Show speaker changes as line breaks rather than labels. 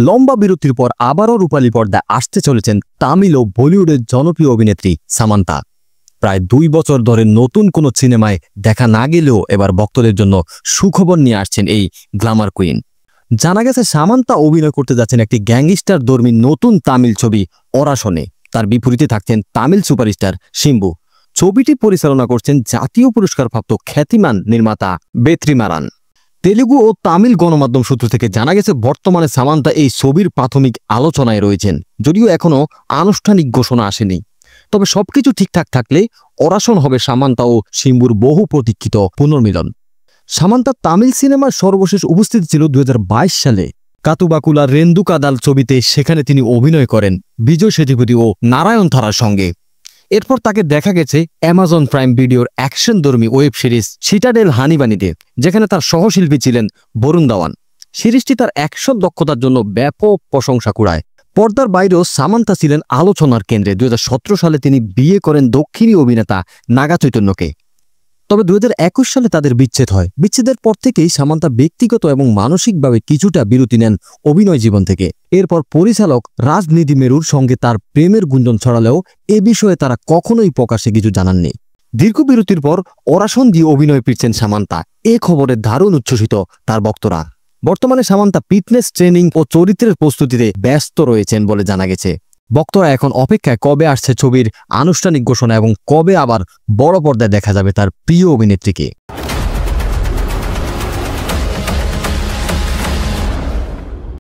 লম্বা বিরতির পর আবারও রূপালী পর্দায় আসতে চলেছেন তামিল ও বলিউডের জনপ্রিয় অভিনেত্রী সামান্তা। প্রায় 2 বছর ধরে নতুন কোনো সিনেমায় দেখা না গেলেও এবার ভক্তদের জন্য সুখবর নিয়ে আসছেন এই গ্ল্যামার কুইন। জানা গেছে সামান্তা অভিনয় করতে যাচ্ছেন একটি গ্যাংস্টার ধর্মী নতুন তামিল ছবি অরাশনে। তার বিপরীতে থাকছেন তামিল সুপারস্টার শিম্বু। ছবিটি পরিচালনা করছেন জাতীয় পুরস্কারপ্রাপ্ত খ্যাতিমান নির্মাতা বেত্রিমারান। তেলুগু ও তামিল গণমাধ্যম সূত্র থেকে জানা গেছে বর্তমানে সামান্তা এই ছবির প্রাথমিক আলোচনায় রয়েছেন, যদিও এখনও আনুষ্ঠানিক ঘোষণা আসেনি। তবে সবকিছু ঠিকঠাক থাকলে অরাশন হবে সামান্তা ও শিম্বুর বহু প্রতীক্ষিত পুনর্মিলন। সামান্তা তামিল সিনেমার সর্বশেষ উপস্থিতি ছিল 2022 সালে কাতুবাকুলা রেন্দুকাদাল ছবিতে। সেখানে তিনি অভিনয় করেন বিজয় সেতুপতি ও নারায়ণ থারার সঙ্গে। এরপর তাকে দেখা গেছে অ্যামাজন প্রাইম ভিডিওর অ্যাকশনধর্মী ওয়েব সিরিজ সিটাডেল হানিবানিতে, যেখানে তার সহশিল্পী ছিলেন বরুণ ধাওয়ান। সিরিজটি তার অ্যাকশন দক্ষতার জন্য ব্যাপক প্রশংসা কুড়ায়। পর্দার বাইরেও সামান্তা ছিলেন আলোচনার কেন্দ্রে। 2017 সালে তিনি বিয়ে করেন দক্ষিণী অভিনেতা নাগা চৈতন্যকে। তবে 2021 সালে তাদের বিচ্ছেদ হয়। বিচ্ছেদের পর থেকেই সামান্তা ব্যক্তিগত এবং মানসিকভাবে কিছুটা বিরতি নেন অভিনয় জীবন থেকে। এরপর পরিচালক রাজনীতি মেরুর সঙ্গে তার প্রেমের গুঞ্জন ছড়ালেও এ বিষয়ে তারা কখনোই প্রকাশ্যে কিছু জানাননি। দীর্ঘ বিরতির পর অরাশন দিয়ে অভিনয় ফিরছেন সামান্তা। এ খবরে দারুণ উচ্ছ্বসিত তার ভক্তরা। বর্তমানে সামান্তা ফিটনেস ট্রেনিং ও চরিত্রের প্রস্তুতিতে ব্যস্ত রয়েছেন বলে জানা গেছে। ভক্তরা এখন অপেক্ষায় কবে আসছে ছবির আনুষ্ঠানিক ঘোষণা এবং কবে আবার বড় পর্দায় দেখা যাবে তার প্রিয় অভিনেত্রীকে।